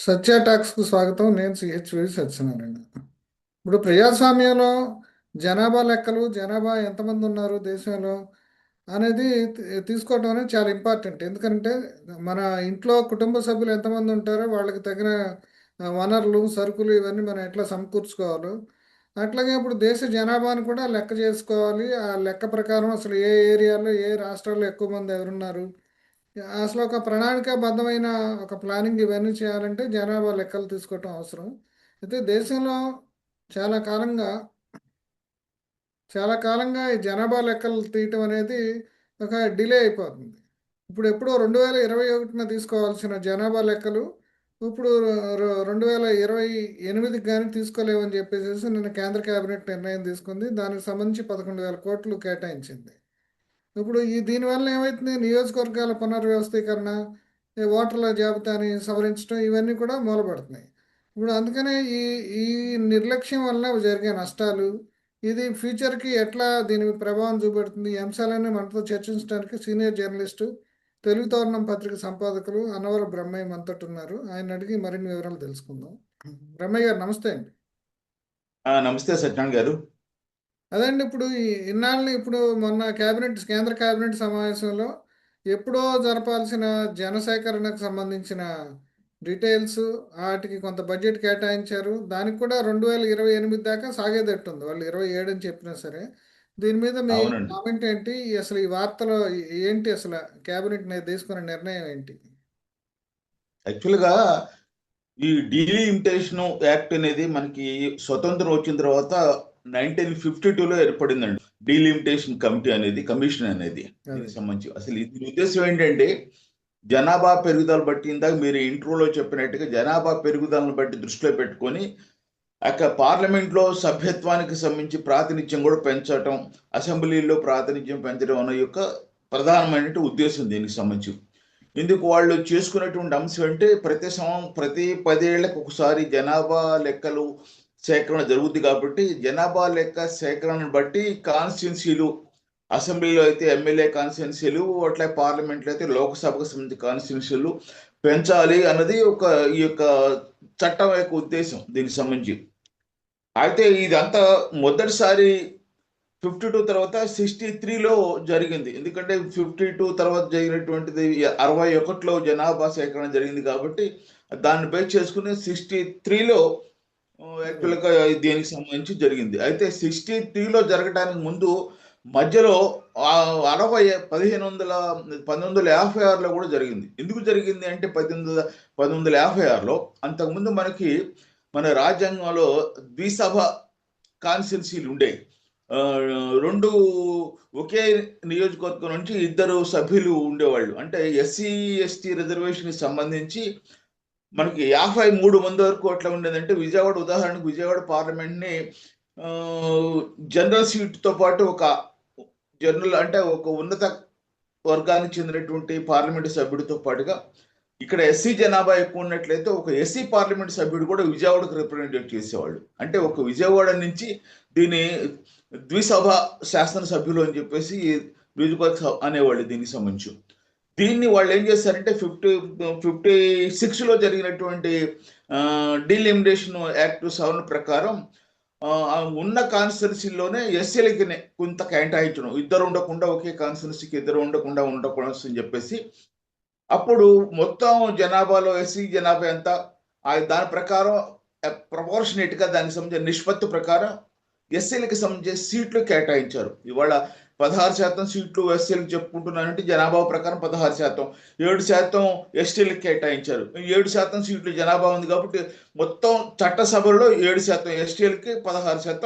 సత్య టాక్స్కు స్వాగతం. నేను సిహెచ్వి సత్యనారాయణ. ఇప్పుడు ప్రజాస్వామ్యంలో జనాభా లెక్కలు, జనాభా ఎంతమంది ఉన్నారు దేశంలో అనేది తీసుకోవడం అనేది చాలా ఇంపార్టెంట్. ఎందుకంటే మన ఇంట్లో కుటుంబ సభ్యులు ఎంతమంది ఉంటారో వాళ్ళకి తగిన వనరులు, సరుకులు ఇవన్నీ మనం ఎట్లా సమకూర్చుకోవాలో అట్లాగే ఇప్పుడు దేశ జనాభాను కూడా లెక్క చేసుకోవాలి. ఆ లెక్క ప్రకారం అసలు ఏ ఏరియాలో, ఏ రాష్ట్రాల్లో ఎక్కువ మంది ఎవరున్నారు, అసలు ఒక ప్రణాళికాబద్ధమైన ఒక ప్లానింగ్ ఇవన్నీ చేయాలంటే జనాభా లెక్కలు తీసుకోవటం అవసరం. అయితే దేశంలో చాలా కాలంగా చాలా కాలంగా ఈ జనాభా లెక్కలు తీయటం అనేది ఒక డిలే అయిపోతుంది. ఇప్పుడు ఎప్పుడో 2021న తీసుకోవాల్సిన జనాభా లెక్కలు ఇప్పుడు 2028కి కానీ తీసుకోలేవని చెప్పేసి నిన్న కేంద్ర కేబినెట్ నిర్ణయం తీసుకుంది. దానికి సంబంధించి 11,000 కోట్లు కేటాయించింది. ఇప్పుడు దీనివల్ల ఏమవుతుంది, నియోజకవర్గాల పునర్వ్యవస్థీకరణ, ఈ ఓటర్ల జాబితాని సవరించడం ఇవన్నీ కూడా మూలపడుతున్నాయి. ఇప్పుడు అందుకనే ఈ ఈ నిర్లక్ష్యం వల్ల జరిగే నష్టాలు, ఇది ఫ్యూచర్కి ఎట్లా దీని ప్రభావం చూపెడుతుంది, ఈ అంశాలన్నీ మనతో చర్చించడానికి సీనియర్ జర్నలిస్టు, తెలుగు తోరణం పత్రిక సంపాదకులు అన్నవరం బ్రహ్మయ్య మనతోటి ఉన్నారు. ఆయన అడిగి మరిన్ని వివరాలు తెలుసుకుందాం. బ్రహ్మయ్య గారు నమస్తే అండి. నమస్తే సత్యనారాయణ గారు. అదండి, ఇప్పుడు ఇన్నాళ్ళని ఇప్పుడు మొన్న కేంద్ర కేబినెట్ సమావేశంలో ఎప్పుడో జరపాల్సిన జనసేకరణకు సంబంధించిన డీటెయిల్స్, వాటికి కొంత బడ్జెట్ కేటాయించారు. దానికి కూడా 2028 దాకా సాగేదట్టుంది. వాళ్ళు 27 అని చెప్పినా సరే. దీని మీద మీ అవునండి. కామెంట్ ఏంటి? అసలు ఈ వార్తలో ఏంటి, అసలు కేబినెట్ తీసుకున్న నిర్ణయం ఏంటి? యాక్చువల్గా ఈ డీలిమిటేషన్ యాక్ట్ అనేది మనకి స్వతంత్రం వచ్చిన తర్వాత 1952లో ఏర్పడిందండి. డీలిమిటేషన్ కమిటీ అనేది, కమిషన్ అనేది. దీనికి సంబంధించి అసలు దీని ఉద్దేశం ఏంటంటే జనాభా పెరుగుదల బట్టి, ఇందాక మీరు ఇంట్రోలో చెప్పినట్టుగా జనాభా పెరుగుదలను బట్టి దృష్టిలో పెట్టుకొని అక్కడ పార్లమెంట్లో సభ్యత్వానికి సంబంధించి ప్రాతినిధ్యం కూడా పెంచడం, అసెంబ్లీలో ప్రాతినిధ్యం పెంచడం అనే యొక్క ప్రధానమైన ఉద్దేశం దీనికి సంబంధించి. ఇందుకు వాళ్ళు చేసుకున్నటువంటి అంశం అంటే ప్రతి 10 ఏళ్లకు ఒకసారి జనాభా లెక్కలు సేకరణ జరుగుతుంది. కాబట్టి జనాభా లెక్క సేకరణను బట్టి కాన్స్టిట్యున్సీలు, అసెంబ్లీలో అయితే ఎమ్మెల్యే కాన్స్టిట్యున్సీలు, అట్లా పార్లమెంట్లో అయితే లోక్సభకు సంబంధించిన కాన్స్టిట్యున్సీలు పెంచాలి అన్నది ఈ యొక్క చట్టం యొక్క ఉద్దేశం దీనికి సంబంధించి. అయితే ఇదంతా మొదటిసారి 52 తర్వాత 63లో జరిగింది. ఎందుకంటే 52 తర్వాత జరిగినటువంటిది 61లో జనాభా సేకరణ జరిగింది కాబట్టి దాన్ని బేస్ చేసుకుని 63లో యాక్చువల్గా దీనికి సంబంధించి జరిగింది. అయితే 63లో జరగడానికి ముందు మధ్యలో 1956లో కూడా జరిగింది. ఎందుకు జరిగింది అంటే 1956లో అంతకుముందు మన రాజ్యాంగంలో ద్విసభ కాన్స్టిట్యున్సీలు ఉండేవి. రెండు ఒకే నియోజకవర్గం నుంచి ఇద్దరు సభ్యులు ఉండేవాళ్ళు. అంటే ఎస్సీ ఎస్టీ రిజర్వేషన్కి సంబంధించి మనకి 53 మంది వరకు అట్లా ఉండేదంటే ఉదాహరణకు విజయవాడ పార్లమెంట్ని జనరల్ సీట్తో పాటు ఒక జనరల్ అంటే ఒక ఉన్నత వర్గానికి చెందినటువంటి పార్లమెంటు సభ్యుడితో పాటుగా ఇక్కడ ఎస్సీ జనాభా ఎక్కువ ఉన్నట్లయితే ఒక ఎస్సీ పార్లమెంట్ సభ్యుడు కూడా విజయవాడకు రిప్రజెంటేట్ చేసేవాళ్ళు. అంటే ఒక విజయవాడ నుంచి దీని ద్విసభ శాసనసభ్యులు అని చెప్పేసి నియోజకవర్గ అనేవాళ్ళు దీనికి సంబంధించి. దీన్ని వాళ్ళు ఏం చేస్తారంటే 56లో జరిగినటువంటి డీలిమిటేషన్ యాక్ట్ 7 ప్రకారం ఉన్న కాన్స్టిట్యున్సీలోనే ఎస్సీలకి కొంత కేటాయించడం, ఇద్దరు ఉండకుండా ఒకే కాన్స్టిట్యున్సీకి ఇద్దరు ఉండకుండా అని చెప్పేసి. అప్పుడు మొత్తం జనాభాలో ఎస్సీ జనాభా ఎంత, దాని ప్రకారం ప్రపోర్షనేట్గా దానికి సంబంధించిన నిష్పత్తి ప్రకారం ఎస్సీలకు సంబంధించిన సీట్లు కేటాయించారు. ఇవాళ 16% సీట్లు ఎస్సీలకు చెప్పుకుంటున్నారంటే జనాభా ప్రకారం 16%, 7% ఎస్టీలకు కేటాయించారు. 7% సీట్లు జనాభా ఉంది కాబట్టి మొత్తం చట్టసభల్లో 7% ఎస్టీలకి, 16%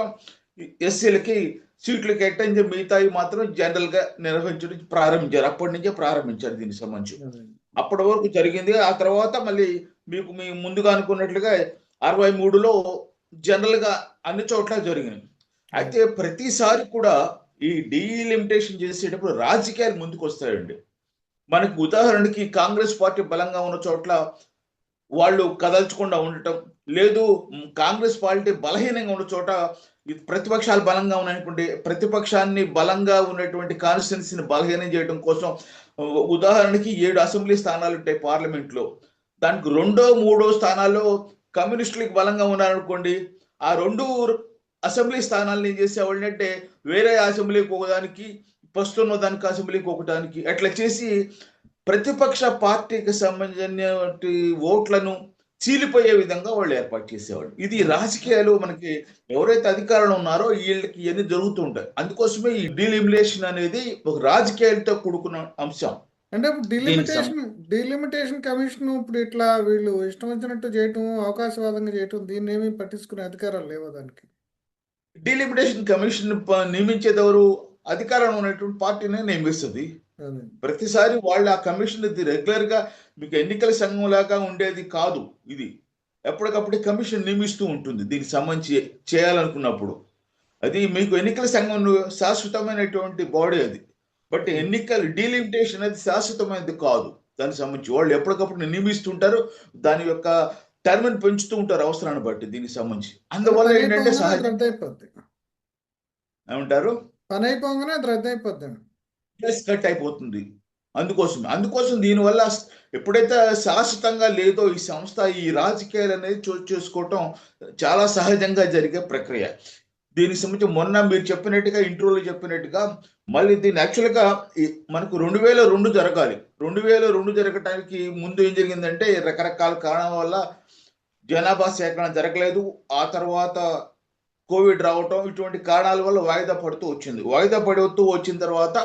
ఎస్సీలకి సీట్లు కేటాయించి మిగతాయి మాత్రం జనరల్గా నిర్వహించడం ప్రారంభించారు. అప్పటి నుంచే ప్రారంభించారు దీనికి సంబంధించి. అప్పటి వరకు జరిగింది. ఆ తర్వాత మళ్ళీ మీ ముందుగా అనుకున్నట్లుగా 63లో జనరల్గా అన్ని చోట్ల జరిగినాయి. అయితే ప్రతిసారి కూడా ఈ డీలిమిటేషన్ చేసేటప్పుడు రాజకీయాలు ముందుకు వస్తాయండి. మనకు ఉదాహరణకి కాంగ్రెస్ పార్టీ బలంగా ఉన్న చోట్ల వాళ్ళు కదల్చకుండా ఉండటం, లేదు కాంగ్రెస్ పార్టీ బలహీనంగా ఉన్న చోట ప్రతిపక్షాలు బలంగా ఉన్నాయనుకోండి, ప్రతిపక్షాన్ని బలంగా ఉన్నటువంటి కాన్స్టిట్యున్సీని బలహీనం చేయడం కోసం ఉదాహరణకి 7 అసెంబ్లీ స్థానాలు ఉంటాయి పార్లమెంట్లో. దానికి రెండో మూడో స్థానాల్లో కమ్యూనిస్టులకు బలంగా ఉన్నారనుకోండి, ఆ రెండు అసెంబ్లీ స్థానాలను ఏం చేసేవాళ్ళు అంటే వేరే అసెంబ్లీకి ఒకదానికి, ప్రస్తుతం దానికి అసెంబ్లీకి ఒకదానికి అట్లా చేసి ప్రతిపక్ష పార్టీకి సంబంధించిన ఓట్లను చీలిపోయే విధంగా వాళ్ళు ఏర్పాటు చేసేవాళ్ళు. ఇది రాజకీయాలు మనకి ఎవరైతే అధికారంలో ఉన్నారో వీళ్ళకి ఇవన్నీ జరుగుతూ ఉంటాయి. అందుకోసమే ఈ డీలిమినేషన్ అనేది ఒక రాజకీయాలతో కూడుకున్న అంశం. అంటే ఇప్పుడు దీనికి డీలిమిటేషన్ కమిషన్ ఇప్పుడు ఇట్లా వీళ్ళు ఇష్టం వచ్చినట్టు చేయటం, అవకాశవాదంగా చేయటం, దీన్ని ఏమీ పట్టించుకునే అధికారాలు లేవా దానికి? డీలిమిటేషన్ కమిషన్ నియమించేదెవరు? అధికారంలో ఉన్నటువంటి పార్టీనే నియమిస్తుంది. అదే ప్రతిసారి వాళ్ళు ఆ కమిషన్ రెగ్యులర్ గా మీకు ఎన్నికల సంఘం లాగా ఉండేది కాదు. ఇది ఎప్పటికప్పుడు కమిషన్ నియమిస్తూ ఉంటుంది దీనికి సంబంధించి చేయాలనుకున్నప్పుడు. అది మీకు ఎన్నికల సంఘం శాశ్వతమైనటువంటి బాడీ అది. బట్ ఎన్నికల డీలిమిటేషన్ అనేది శాశ్వతమైనది కాదు. దానికి సంబంధించి వాళ్ళు ఎప్పటికప్పుడు నియమిస్తుంటారు. దాని యొక్క టర్మ్ పెంచుతూ ఉంటారు అవసరాన్ని బట్టి దీనికి సంబంధించి. అందువల్ల ఏంటంటే రద్దు అయిపోద్ది. ఏమంటారు, పని అయిపోగానే అది రద్దు అయిపోద్ది. కట్ అయిపోతుంది. అందుకోసం దీనివల్ల ఎప్పుడైతే శాశ్వతంగా లేదో ఈ సంస్థ, ఈ రాజకీయాలు అనేది చోటు చేసుకోవటం చాలా సహజంగా జరిగే ప్రక్రియ. దీనికి సంబంధించి మొన్న మీరు చెప్పినట్టుగా ఇంట్రోలో చెప్పినట్టుగా మళ్ళీ దీన్ని యాక్చువల్గా మనకు 2002 జరగాలి. 2002 జరగటానికి ముందు ఏం జరిగిందంటే రకరకాల కారణాల వల్ల జనాభా సేకరణ జరగలేదు. ఆ తర్వాత కోవిడ్ రావటం, ఇటువంటి కారణాల వల్ల వాయిదా పడుతూ వచ్చింది. వాయిదా పడుతూ వచ్చిన తర్వాత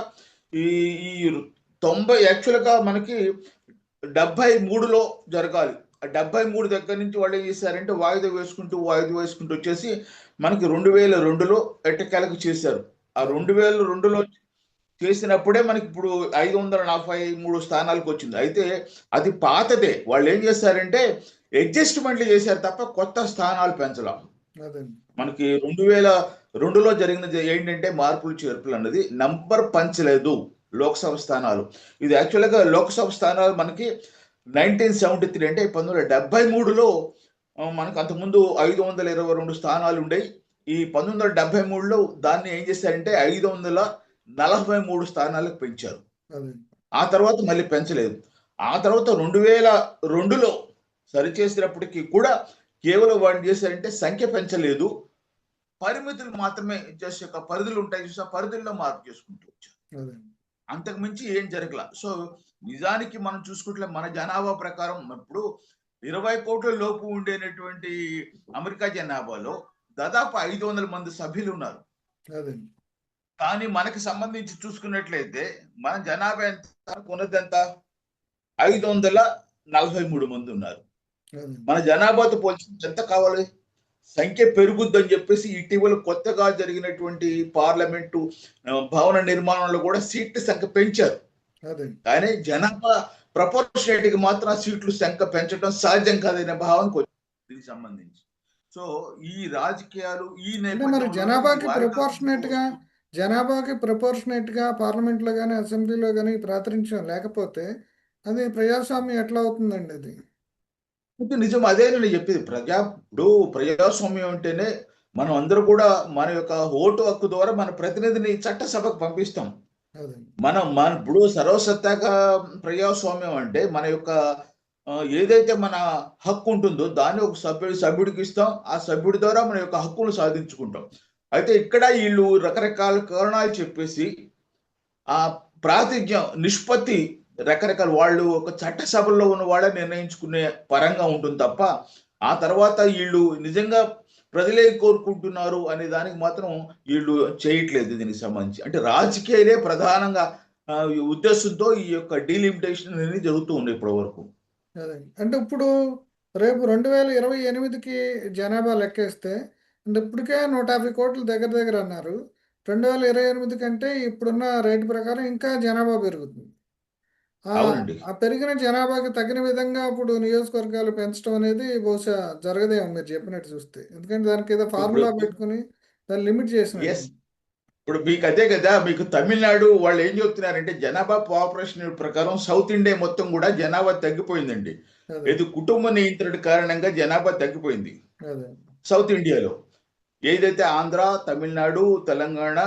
ఈ ఈ 90 యాక్చువల్గా మనకి 73లో జరగాలి. 73 దగ్గర నుంచి వాళ్ళు ఏం చేశారంటే వాయిదా వేసుకుంటూ వచ్చేసి మనకి 2002లో ఎట్టకేలకు చేశారు. ఆ 2002లో చేసినప్పుడే మనకి ఇప్పుడు 543 స్థానాలకు వచ్చింది. అయితే అది పాతదే. వాళ్ళు ఏం చేశారంటే అడ్జస్ట్మెంట్లు చేశారు తప్ప కొత్త స్థానాలు పెంచడం. మనకి 2002లో జరిగినది ఏంటంటే మార్పులు చేర్పులు అన్నది నంబర్ పంచలేదు లోక్సభ స్థానాలు. ఇది యాక్చువల్గా లోక్సభ స్థానాలు మనకి 1973 అంటే 1973లో మనకు అంతకుముందు 522 స్థానాలు ఉండేవి. ఈ 1973లో దాన్ని ఏం చేశారంటే 543 స్థానాలకు పెంచారు. ఆ తర్వాత మళ్ళీ పెంచలేదు. ఆ తర్వాత 2002లో సరిచేసినప్పటికీ కూడా కేవలం వాళ్ళు చేశారంటే సంఖ్య పెంచలేదు, పరిమితులు మాత్రమే జస్ట్ యొక్క పరిధులు ఉంటాయి చూసా, పరిధుల్లో మార్పు చేసుకుంటూ వచ్చారు. అంతకు మించి ఏం జరగల. సో నిజానికి మనం చూసుకుంటే మన జనాభా ప్రకారం ఇప్పుడు 20 కోట్ల లోపు ఉండేటటువంటి అమెరికా జనాభాలో దాదాపు 500 మంది సభ్యులు ఉన్నారు. కానీ మనకి సంబంధించి చూసుకున్నట్లయితే మన జనాభా ఎంత ఉన్నదంత 543 మంది ఉన్నారు. మన జనాభాతో పోల్చి ఎంత కావాలి? సంఖ్య పెరుగుద్దని చెప్పేసి ఇటీవల కొత్తగా జరిగినటువంటి పార్లమెంటు భవన నిర్మాణంలో కూడా సీట్ల సంఖ్య పెంచారు. కానీ జనాభా ప్రపోర్షనేట్ గా మాత్రం సీట్లు సంఖ్య పెంచడం సాధ్యం కాదనే భావనకు వచ్చింది దీనికి సంబంధించి. సో ఈ రాజకీయాలు ఈ మరి జనాభాకి ప్రపోర్షనేట్ గా పార్లమెంట్ లో కానీ అసెంబ్లీలో కానీ ప్రాతినిధ్యం లేకపోతే అది ప్రజాస్వామ్యం ఎట్లా అవుతుందండి? అది నిజం. అదే నేను చెప్పేది. ప్రజాస్వామ్యం అంటేనే మనం అందరూ కూడా మన యొక్క ఓటు హక్కు ద్వారా మన ప్రతినిధిని చట్టసభకు పంపిస్తాం. మన ఇప్పుడు సర్వసత్తాక ప్రజాస్వామ్యం అంటే మన యొక్క ఏదైతే మన హక్కు ఉంటుందో దాన్ని ఒక సభ్యుడికి ఇస్తాం. ఆ సభ్యుడి ద్వారా మన యొక్క హక్కును సాధించుకుంటాం. అయితే ఇక్కడ వీళ్ళు రకరకాల కారణాలు చెప్పేసి ఆ ప్రాతినిధ్యం నిష్పత్తి రకరకాల వాళ్ళు ఒక చట్టసభల్లో ఉన్న వాళ్ళే నిర్ణయించుకునే పరంగా ఉంటుంది తప్ప ఆ తర్వాత వీళ్ళు నిజంగా ప్రజలే కోరుకుంటున్నారు అనే దానికి మాత్రం వీళ్ళు చేయట్లేదు. దీనికి సంబంధించి అంటే రాజకీయాలే ప్రధానంగా ఉద్దేశంతో ఈ యొక్క డీలిమిటేషన్ అనేది జరుగుతూ ఉంది ఇప్పటి వరకు. అంటే ఇప్పుడు రేపు 2028కి జనాభా లెక్కేస్తే అంటే ఇప్పటికే 150 కోట్లు దగ్గర దగ్గర అన్నారు. 2028 కంటే ఇప్పుడున్న రేటు ప్రకారం ఇంకా జనాభా పెరుగుతుంది. ఆ పెరిగిన జనాభాకి తగిన విధంగా ఇప్పుడు నియోజకవర్గాలు పెంచడం అనేది బహుశా జరగదేమో మీరు చెప్పినట్టు చూస్తే. ఎందుకంటే దానికి ఏదో ఫార్ములా పెట్టుకుని దాన్ని లిమిట్ చేసిన. ఇప్పుడు మీకు అదే కదా, మీకు తమిళనాడు వాళ్ళు ఏం చెప్తున్నారంటే జనాభా పాపులేషన్ ప్రకారం సౌత్ ఇండియా మొత్తం కూడా జనాభా తగ్గిపోయిందండి. ఇది కుటుంబ నియంత్రణ కారణంగా జనాభా తగ్గిపోయింది సౌత్ ఇండియాలో. ఏదైతే ఆంధ్ర, తమిళనాడు, తెలంగాణ,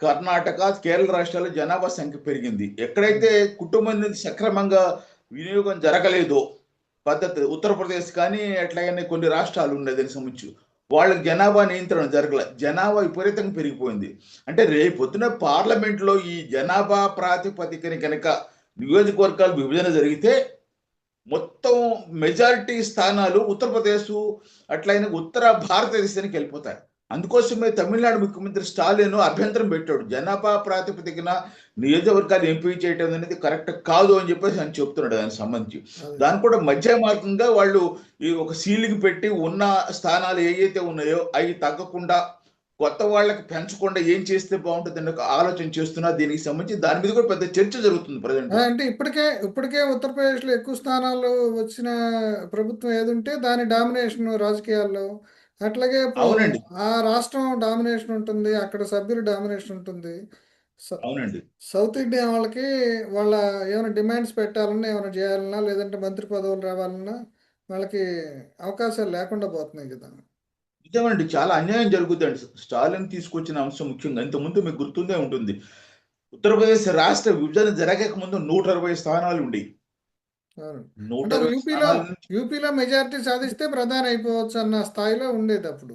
కర్ణాటక, కేరళ రాష్ట్రాల్లో జనాభా సంఖ్య పెరిగింది. ఎక్కడైతే కుటుంబం సక్రమంగా వినియోగం జరగలేదో పద్ధతి ఉత్తరప్రదేశ్ కానీ అట్లాగనే కొన్ని రాష్ట్రాలు ఉన్నాయి దీనికి సంబంధించి వాళ్ళకి జనాభా నియంత్రణ జరగలే. జనాభా విపరీతంగా పెరిగిపోయింది. అంటే రేపొద్దున పార్లమెంట్లో ఈ జనాభా ప్రాతిపదికన కనుక నియోజకవర్గాలు విభజన జరిగితే మొత్తం మెజారిటీ స్థానాలు ఉత్తరప్రదేశ్ అట్లయిన ఉత్తర భారతదేశానికి వెళ్ళిపోతాయి. అందుకోసమే తమిళనాడు ముఖ్యమంత్రి స్టాలిన్ అభ్యంతరం పెట్టాడు. జనాభా ప్రాతిపదికన నియోజకవర్గాలు ఎంపిక చేయడం అనేది కరెక్ట్ కాదు అని చెప్పేసి ఆయన చెప్తున్నాడు దానికి సంబంధించి. దాని కూడా మధ్య మార్గంగా వాళ్ళు ఈ ఒక సీలింగ్ పెట్టి ఉన్న స్థానాలు ఏవైతే ఉన్నాయో అవి తగ్గకుండా కొత్త వాళ్ళకి పెంచకుండా ఏం చేస్తే బాగుంటుంది అని ఒక ఆలోచన చేస్తున్నారు. దీనికి సంబంధించి దాని మీద కూడా పెద్ద చర్చ జరుగుతుంది ప్రజెంట్. అంటే ఇప్పటికే ఉత్తరప్రదేశ్లో ఎక్కువ స్థానాలు వచ్చిన ప్రభుత్వం ఏదుంటే దాని డామినేషన్ రాజకీయాల్లో, అట్లాగే అవునండి, ఆ రాష్ట్రం డామినేషన్ ఉంటుంది, అక్కడ సభ్యుల డామినేషన్ ఉంటుంది. అవునండి. సౌత్ ఇండియా వాళ్ళకి వాళ్ళ ఏమైనా డిమాండ్స్ పెట్టాలన్నా, ఏమైనా చేయాలన్నా, లేదంటే మంత్రి పదవులు రావాలన్నా వాళ్ళకి అవకాశాలు లేకుండా పోతున్నాయి కదా. నిజమండి, చాలా అన్యాయం జరుగుతుందండి. స్టాలిన్ తీసుకొచ్చిన అంశం ముఖ్యంగా ఇంతకుముందు మీకు గుర్తుందే ఉంటుంది. ఉత్తరప్రదేశ్ రాష్ట్ర విభజన జరగక ముందు 120 స్థానాలు ఉండి అవును. అంటే 120 స్థానాల నుంచి యూపీలో మెజారిటీ సాధిస్తే ప్రధాని అయిపోవచ్చు అన్న స్థాయిలో ఉండేది అప్పుడు.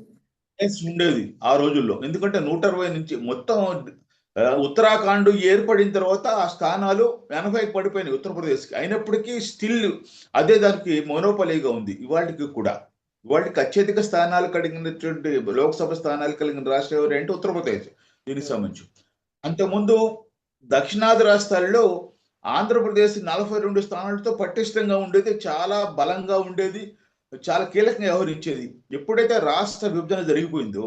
ఉండేది ఆ రోజుల్లో. ఎందుకంటే 120 నుంచి మొత్తం ఉత్తరాఖండ్ ఏర్పడిన తర్వాత ఆ స్థానాలు 80కి పడిపోయినాయి ఉత్తరప్రదేశ్కి. అయినప్పటికీ స్టిల్ అదే దానికి మోనోపలీగా ఉంది ఇవాళకి కూడా. ఇవాళకి అత్యధిక స్థానాలు కలిగినటువంటి లోక్సభ స్థానాలు కలిగిన రాష్ట్రం ఎవరంటే ఉత్తరప్రదేశ్ దీనికి సంబంధించి. అంతకుముందు దక్షిణాది రాష్ట్రాల్లో ఆంధ్రప్రదేశ్ 42 స్థానాలతో పటిష్టంగా ఉండేది, చాలా బలంగా ఉండేది, చాలా కీలకంగా వ్యవహరించేది. ఎప్పుడైతే రాష్ట్ర విభజన జరిగిపోయిందో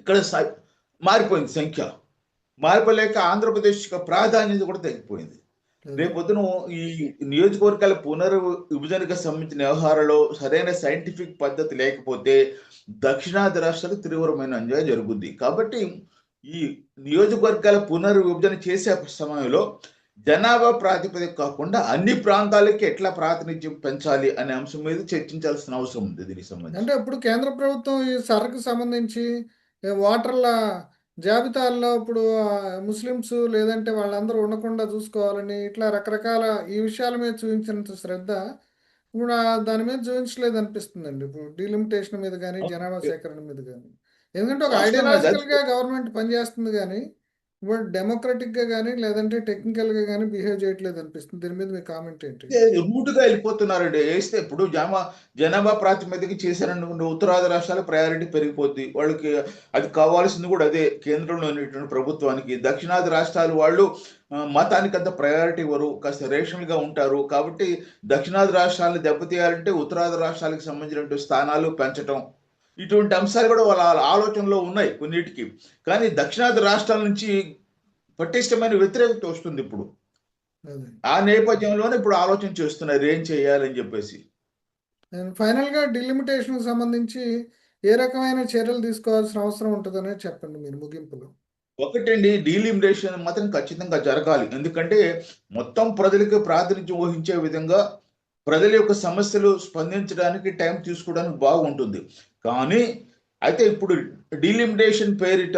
ఇక్కడ మారిపోయింది సంఖ్య. మారిపోలేక ఆంధ్రప్రదేశ్ యొక్క ప్రాధాన్యత కూడా తగ్గిపోయింది. రేపొద్దున ఈ నియోజకవర్గాల విభజనకు సంబంధించిన వ్యవహారాల్లో సరైన సైంటిఫిక్ పద్ధతి లేకపోతే దక్షిణాది రాష్ట్రాలకు తీవ్రమైన అన్యాయం జరుగుద్ది. కాబట్టి ఈ నియోజకవర్గాల విభజన చేసే సమయంలో జనాభా ప్రాతిపదిక కాకుండా అన్ని ప్రాంతాలకి ఎట్లా ప్రాతినిధ్యం పెంచాలి అనే అంశం మీద చర్చించాల్సిన అవసరం ఉంది దీనికి సంబంధించి. అంటే ఇప్పుడు కేంద్ర ప్రభుత్వం ఈ సరకు సంబంధించి ఓటర్ల జాబితాల్లో ఇప్పుడు ముస్లిమ్స్ లేదంటే వాళ్ళందరూ ఉండకుండా చూసుకోవాలని ఇట్లా రకరకాల ఈ విషయాల మీద చూపించినంత శ్రద్ధ ఇప్పుడు దాని మీద చూపించలేదు అనిపిస్తుందండి. ఇప్పుడు డీలిమిటేషన్ మీద కానీ జనాభా సేకరణ మీద కానీ, ఎందుకంటే ఒక ఐడియాలజికల్గా గవర్నమెంట్ పనిచేస్తుంది కానీ ఇప్పుడు డెమోక్రటిక్గా కానీ లేదంటే టెక్నికల్గా కానీ బిహేవ్ చేయట్లేదు అనిపిస్తుంది. దీని మీద మీ కామెంట్ ఏంటి? రూటుగా వెళ్ళిపోతున్నారండి. వేస్తే ఇప్పుడు జనాభా ప్రాతిపదిక చేశారనుకుంటే ఉత్తరాది రాష్ట్రాల ప్రయారిటీ పెరిగిపోద్ది. వాళ్ళకి అది కావాల్సింది కూడా అదే కేంద్రంలో ఉన్నటువంటి ప్రభుత్వానికి. దక్షిణాది రాష్ట్రాలు వాళ్ళు మతానికి అంత ప్రయారిటీ ఇవ్వరు, కాస్త రేషనల్గా ఉంటారు. కాబట్టి దక్షిణాది రాష్ట్రాలను దెబ్బతీయాలంటే ఉత్తరాది రాష్ట్రాలకు సంబంధించినటువంటి స్థానాలు పెంచడం, ఇటువంటి అంశాలు కూడా వాళ్ళ ఆలోచనలో ఉన్నాయి కొన్నిటికి. కానీ దక్షిణాది రాష్ట్రాల నుంచి పటిష్టమైన వ్యతిరేకత వస్తుంది ఇప్పుడు. ఆ నేపథ్యంలోనే ఇప్పుడు ఆలోచన చేస్తున్నారు ఏం చేయాలని చెప్పేసి. ఫైనల్గా డిలిమిటేషన్ సంబంధించి ఏ రకమైన చర్యలు తీసుకోవాల్సిన అవసరం ఉంటుందనే చెప్పండి మీరు ముగింపులో. ఒకటండి, డీలిమిటేషన్ మాత్రం ఖచ్చితంగా జరగాలి. ఎందుకంటే మొత్తం ప్రజలకు ప్రాతినిధ్యం వహించే విధంగా ప్రజల యొక్క సమస్యలు స్పందించడానికి టైం తీసుకోవడానికి బాగుంటుంది. కానీ అయితే ఇప్పుడు డీలిమిటేషన్ పేరిట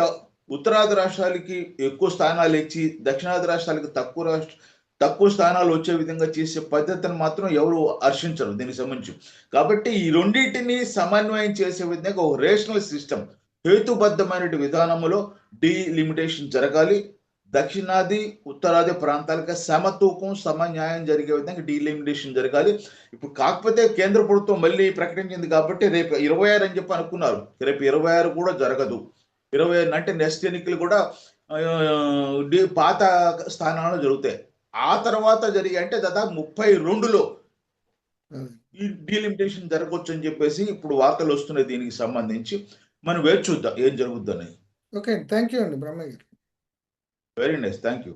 ఉత్తరాది రాష్ట్రాలకి ఎక్కువ స్థానాలు ఇచ్చి దక్షిణాది రాష్ట్రాలకి తక్కువ స్థానాలు వచ్చే విధంగా చేసే పద్ధతిని మాత్రం ఎవరు హర్షించరు దీనికి సంబంధించి. కాబట్టి ఈ రెండింటిని సమన్వయం చేసే విధంగా ఒక రేషనల్ సిస్టమ్, హేతుబద్ధమైన విధానంలో డీలిమిటేషన్ జరగాలి. దక్షిణాది ఉత్తరాది ప్రాంతాలకు సమతూకం సమన్యాయం జరిగే విధంగా డీలిమిటేషన్ జరగాలి. ఇప్పుడు కాకపోతే కేంద్ర ప్రభుత్వం మళ్ళీ ప్రకటించింది కాబట్టి రేపు 26 అని చెప్పి అనుకున్నారు. రేపు 26 కూడా జరగదు. 26 అంటే నెక్స్ట్ ఎన్నికలు కూడా పాత స్థానాల్లో జరుగుతాయి. ఆ తర్వాత జరిగే అంటే దాదాపు 32లో ఈ డీలిమిటేషన్ జరగవచ్చు అని చెప్పేసి ఇప్పుడు వార్తలు వస్తున్నాయి. దీనికి సంబంధించి మనం వేచి చూద్దాం ఏం జరుగుద్దని. ఓకే, థ్యాంక్ యూ అండి బ్రహ్మయ్య గారు. Very nice. Thank you.